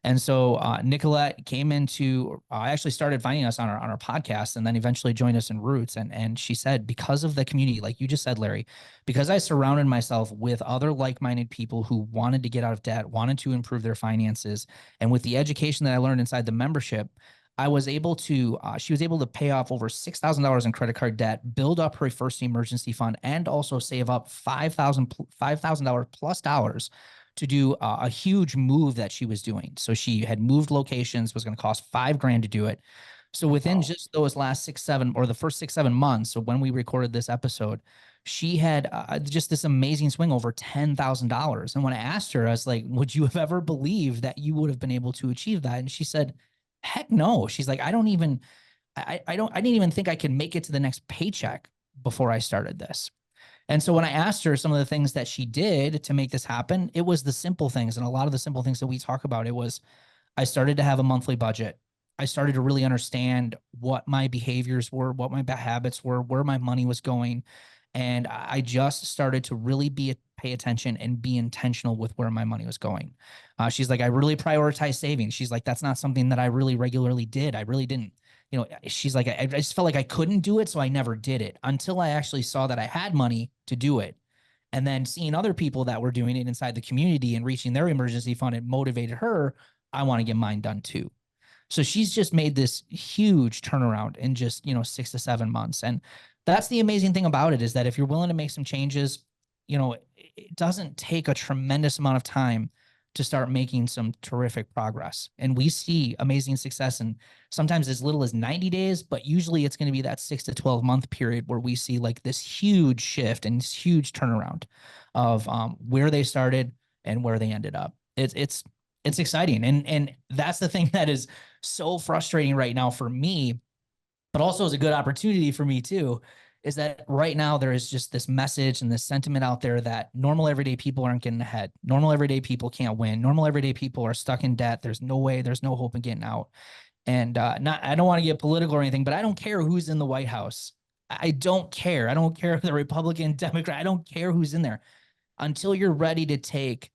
And so Nicolette came into, actually started finding us on our podcast and then eventually joined us in Roots. And she said, because of the community, like you just said, Larry, because I surrounded myself with other like-minded people who wanted to get out of debt, wanted to improve their finances. And with the education that I learned inside the membership, I was able to, she was able to pay off over $6,000 in credit card debt, build up her first emergency fund, and also save up $5,000 plus dollars to do a huge move that she was doing. So she had moved locations, was going to cost $5,000 to do it. So within just those last the first 6-7 months, so when we recorded this episode, she had just this amazing swing over $10,000. And when I asked her, I was like, would you have ever believed that you would have been able to achieve that? And she said, heck no. She's like, I didn't even think I could make it to the next paycheck before I started this. And so when I asked her some of the things that she did to make this happen, it was the simple things. And a lot of the simple things that we talk about, it was, I started to have a monthly budget. I started to really understand what my behaviors were, what my bad habits were, where my money was going. And I just started to really pay attention and be intentional with where my money was going. She's like, I really prioritize savings. She's like, that's not something that I really regularly did. I really didn't. She's like, I just felt like I couldn't do it, so I never did it until I actually saw that I had money to do it. And then seeing other people that were doing it inside the community and reaching their emergency fund, it motivated her. I want to get mine done too. So she's just made this huge turnaround in just, 6 to 7 months. And that's the amazing thing about it, is that if you're willing to make some changes, it doesn't take a tremendous amount of time to start making some terrific progress. And we see amazing success in sometimes as little as 90 days, but usually it's going to be that 6 to 12 month period where we see like this huge shift and this huge turnaround of where they started and where they ended up. It's exciting. And that's the thing that is so frustrating right now for me, but also is a good opportunity for me too, is that right now there is just this message and this sentiment out there that normal everyday people aren't getting ahead. Normal everyday people can't win. Normal everyday people are stuck in debt. There's no way, there's no hope in getting out. And I don't want to get political or anything, but I don't care who's in the White House. I don't care. I don't care if the Republican, Democrat, I don't care who's in there until you're ready to take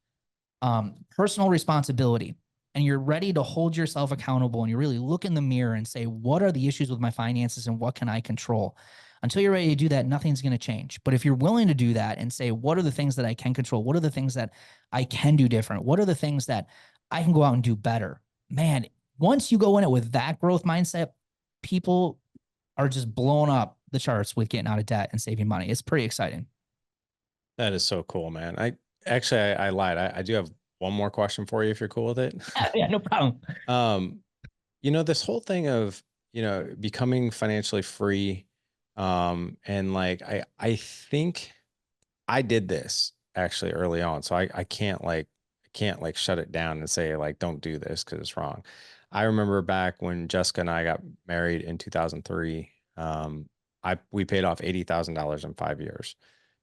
personal responsibility and you're ready to hold yourself accountable and you really look in the mirror and say, what are the issues with my finances and what can I control? Until you're ready to do that, nothing's going to change. But if you're willing to do that and say, what are the things that I can control? What are the things that I can do different? What are the things that I can go out and do better? Man, once you go in it with that growth mindset, people are just blowing up the charts with getting out of debt and saving money. It's pretty exciting. That is so cool, man. I lied. I do have one more question for you if you're cool with it. Yeah, no problem. This whole thing of, becoming financially free, and like I think I did this actually early on, so I can't like shut it down and say like don't do this because it's wrong. I remember back when Jessica and I got married in 2003. We paid off $80,000 in 5 years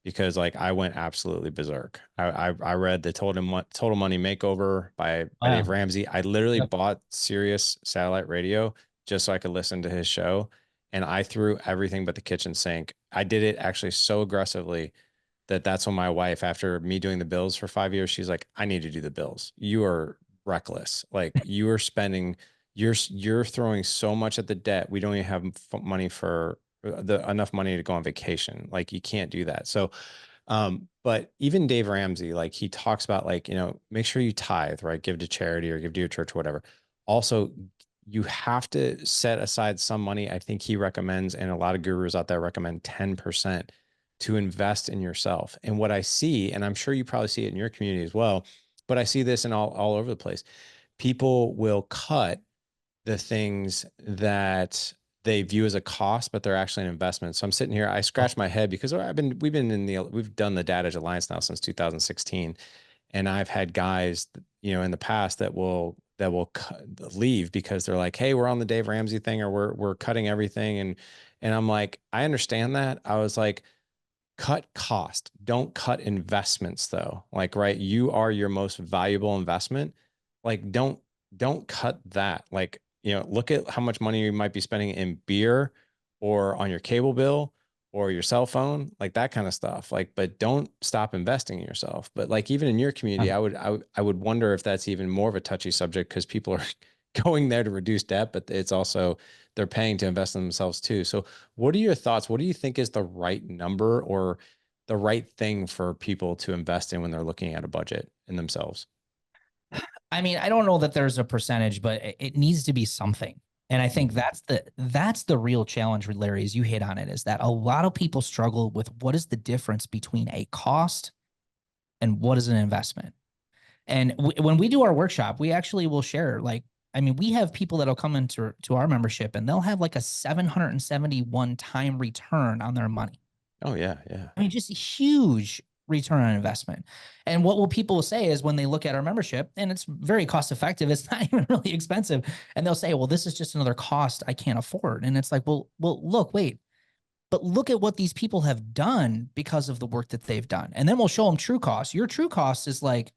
because like I went absolutely berserk. I read the Total Money Makeover by Dave Wow. Ramsey. I literally Yep. bought Sirius satellite radio just so I could listen to his show, and I threw everything but the kitchen sink. I did it actually so aggressively that's when my wife, after me doing the bills for 5 years, she's like, I need to do the bills. You are reckless. Like you are spending, you're throwing so much at the debt. We don't even have money for enough money to go on vacation. Like you can't do that. So, but even Dave Ramsey, like he talks about like, make sure you tithe, right? Give to charity or give to your church or whatever. Also, you have to set aside some money. I think he recommends, and a lot of gurus out there recommend 10% to invest in yourself. And what I see, and I'm sure you probably see it in your community as well, but I see this in all over the place. People will cut the things that they view as a cost, but they're actually an investment. So I'm sitting here, I scratch my head because we've done the Dad Edge Alliance now since 2016. And I've had guys, in the past that will leave because they're like, hey, we're on the Dave Ramsey thing, or we're cutting everything. And I'm like, I understand that. I was like, cut cost, don't cut investments though. Like, right, you are your most valuable investment. Like, don't cut that. Like, look at how much money you might be spending in beer or on your cable bill or your cell phone, like that kind of stuff. Like, but don't stop investing in yourself. But like even in your community, I would wonder if that's even more of a touchy subject because people are going there to reduce debt, but it's also they're paying to invest in themselves too. So what are your thoughts? What do you think is the right number or the right thing for people to invest in when they're looking at a budget in themselves? I mean, I don't know that there's a percentage, but it needs to be something. And I think that's the real challenge, Larry, as you hit on it, is that a lot of people struggle with what is the difference between a cost and what is an investment. And when we do our workshop, we actually will share like, I mean, we have people that'll come into our membership and they'll have like a 771 time return on their money. Oh yeah, yeah. I mean, just a huge return on investment. And what will people say is when they look at our membership, and it's very cost effective, it's not even really expensive, and they'll say, well, this is just another cost I can't afford. And it's like, well, look, wait, but look at what these people have done because of the work that they've done. And then we'll show them true costs. Your true cost is like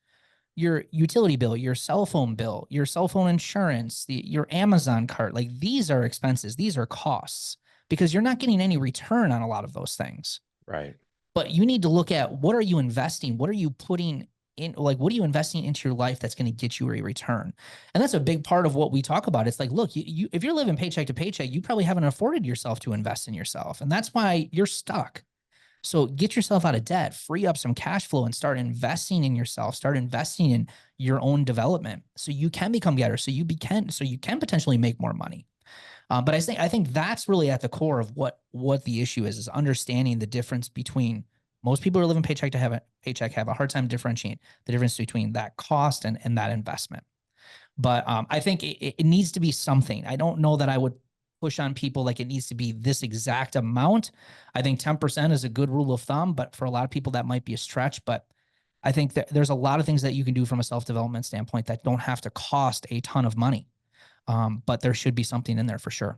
your utility bill, your cell phone bill, your cell phone insurance, your Amazon cart. Like these are expenses. These are costs because you're not getting any return on a lot of those things. Right. But you need to look at what are you investing? What are you putting in? Like, what are you investing into your life that's going to get you a return? And that's a big part of what we talk about. It's like, look, you if you're living paycheck to paycheck, you probably haven't afforded yourself to invest in yourself. And that's why you're stuck. So get yourself out of debt, free up some cash flow and start investing in yourself, start investing in your own development so you can become better, so you can potentially make more money. But I think that's really at the core of what the issue is understanding the difference between most people who are living paycheck to have a paycheck have a hard time differentiating the difference between that cost and that investment. But I think it needs to be something. I don't know that I would push on people like it needs to be this exact amount. I think 10% is a good rule of thumb, but for a lot of people that might be a stretch. But I think that there's a lot of things that you can do from a self-development standpoint that don't have to cost a ton of money. But there should be something in there for sure.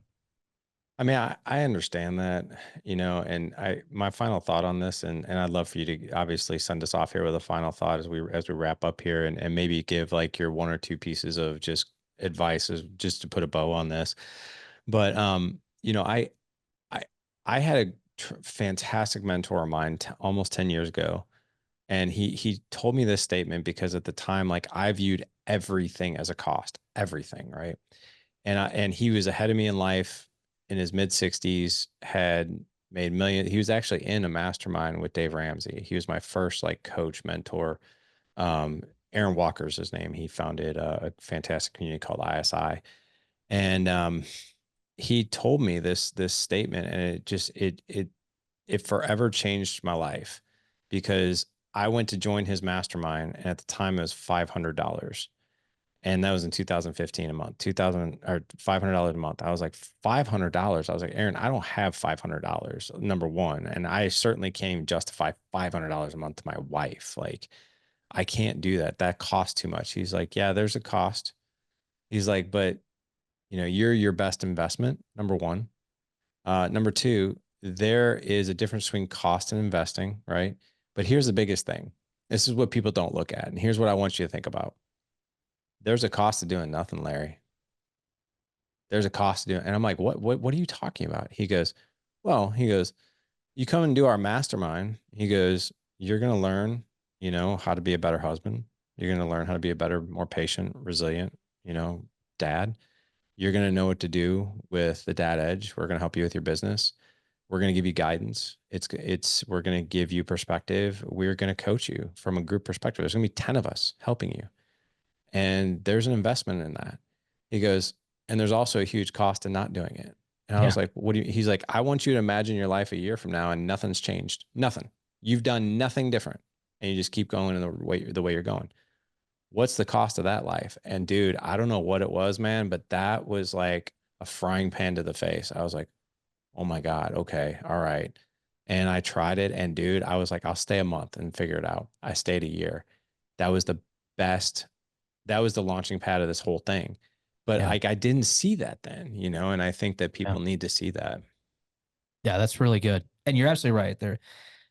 I mean, I understand that, and my final thought on this, and I'd love for you to obviously send us off here with a final thought as we wrap up here and maybe give like your one or two pieces of just advice as just to put a bow on this. But I I had a fantastic mentor of mine almost 10 years ago, and he told me this statement because at the time, like I viewed everything as a cost, everything, right? And he was ahead of me in life in his mid 60s, had made millions. He was actually in a mastermind with Dave Ramsey. He was my first like coach mentor. Aaron Walker's his name. He founded a fantastic community called ISI. And he told me this statement, and it forever changed my life because I went to join his mastermind, and at the time it was $500. And that was in 2015 a month, 2000 or $500 a month. I was like, $500. I was like, Aaron, I don't have $500, number one. And I certainly can't even justify $500 a month to my wife. Like, I can't do that. That costs too much. He's like, yeah, there's a cost. He's like, but you're your best investment, number one. Number two, there is a difference between cost and investing, right? But here's the biggest thing. This is what people don't look at. And here's what I want you to think about. There's a cost to doing nothing, Larry. There's a cost to doing, and I'm like, what are you talking about? He goes, well, you come and do our mastermind. He goes, you're going to learn, how to be a better husband. You're going to learn how to be a better, more patient, resilient, dad. You're going to know what to do with the dad edge. We're going to help you with your business. We're going to give you guidance. We're going to give you perspective. We're going to coach you from a group perspective. There's going to be 10 of us helping you. And there's an investment in that. He goes, and there's also a huge cost in not doing it. And I was like, what do you, he's like, I want you to imagine your life a year from now and nothing's changed. Nothing. You've done nothing different. And you just keep going in the way you're going. What's the cost of that life? And dude, I don't know what it was, man, but that was like a frying pan to the face. I was like, oh my God. Okay. All right. And I tried it. And dude, I was like, I'll stay a month and figure it out. I stayed a year. That was the best. That was the launching pad of this whole thing. But like, I didn't see that then, and I think that people need to see that. Yeah, that's really good. And you're absolutely right.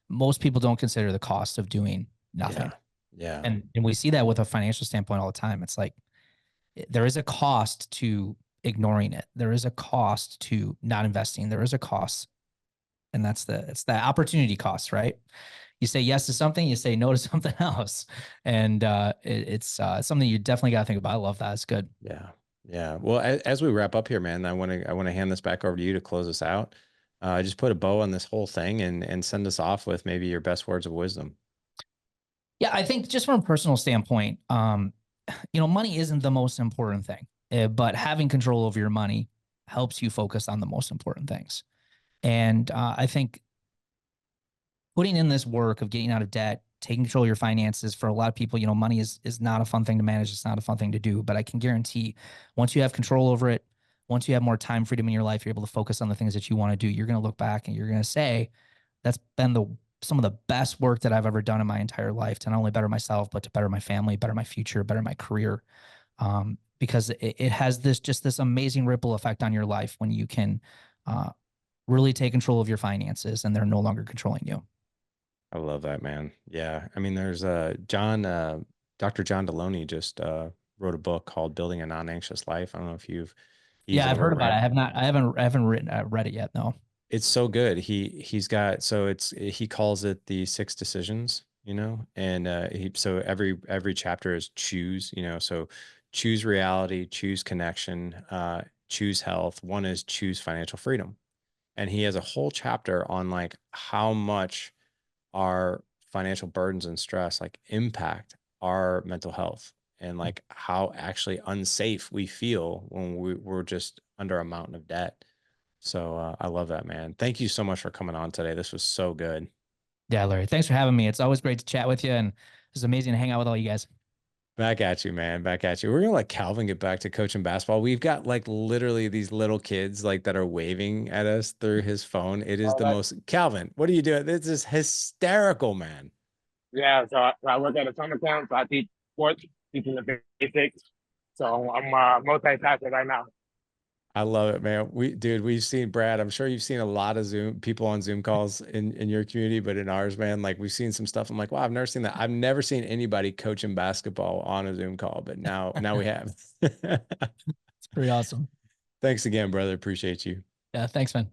Most people don't consider the cost of doing nothing. Yeah. And we see that with a financial standpoint all the time. It's like, there is a cost to ignoring it. There is a cost to not investing. There is a cost. And it's the opportunity cost, right? You say yes to something, you say no to something else. And it's something you definitely got to think about. I love that. It's good. Yeah. Yeah. Well, as we wrap up here, man, I want to hand this back over to you to close us out. Just put a bow on this whole thing and send us off with maybe your best words of wisdom. Yeah, I think just from a personal standpoint, money isn't the most important thing, but having control over your money helps you focus on the most important things. And I think putting in this work of getting out of debt, taking control of your finances, for a lot of people, money is not a fun thing to manage. It's not a fun thing to do, but I can guarantee once you have control over it, once you have more time freedom in your life, you're able to focus on the things that you want to do. You're going to look back and you're going to say, that's been some of the best work that I've ever done in my entire life to not only better myself, but to better my family, better my future, better my career. Because it has this amazing ripple effect on your life when you can really take control of your finances and they're no longer controlling you. I love that, man. Yeah. I mean, there's Dr. John Deloney just wrote a book called Building a Non-Anxious Life. I don't know if I've heard about it. I haven't read it yet. No. It's so good. He calls it the 6 decisions, and so every chapter is choose, so choose reality, choose connection, choose health. One is choose financial freedom. And he has a whole chapter on like how much our financial burdens and stress like impact our mental health and like how actually unsafe we feel when we're just under a mountain of debt. So I love that, man. Thank you so much for coming on today. This was so good. Yeah, Larry, thanks for having me. It's always great to chat with you, and it's amazing to hang out with all you guys. Back at you, man. Back at you. We're gonna let Calvin get back to coaching basketball. We've got like literally these little kids like that are waving at us through his phone. It is the most. Calvin, what are you doing? This is hysterical, man. Yeah, so I work at a summer camp, so I teach sports, teaching the basics. So I'm multitasking right now. I love it, man. We've seen Brad. I'm sure you've seen a lot of people on Zoom calls in your community, but in ours, man, like we've seen some stuff. I'm like, wow, I've never seen that. I've never seen anybody coaching basketball on a Zoom call, but now we have. It's pretty awesome. Thanks again, brother. Appreciate you. Yeah, thanks, man.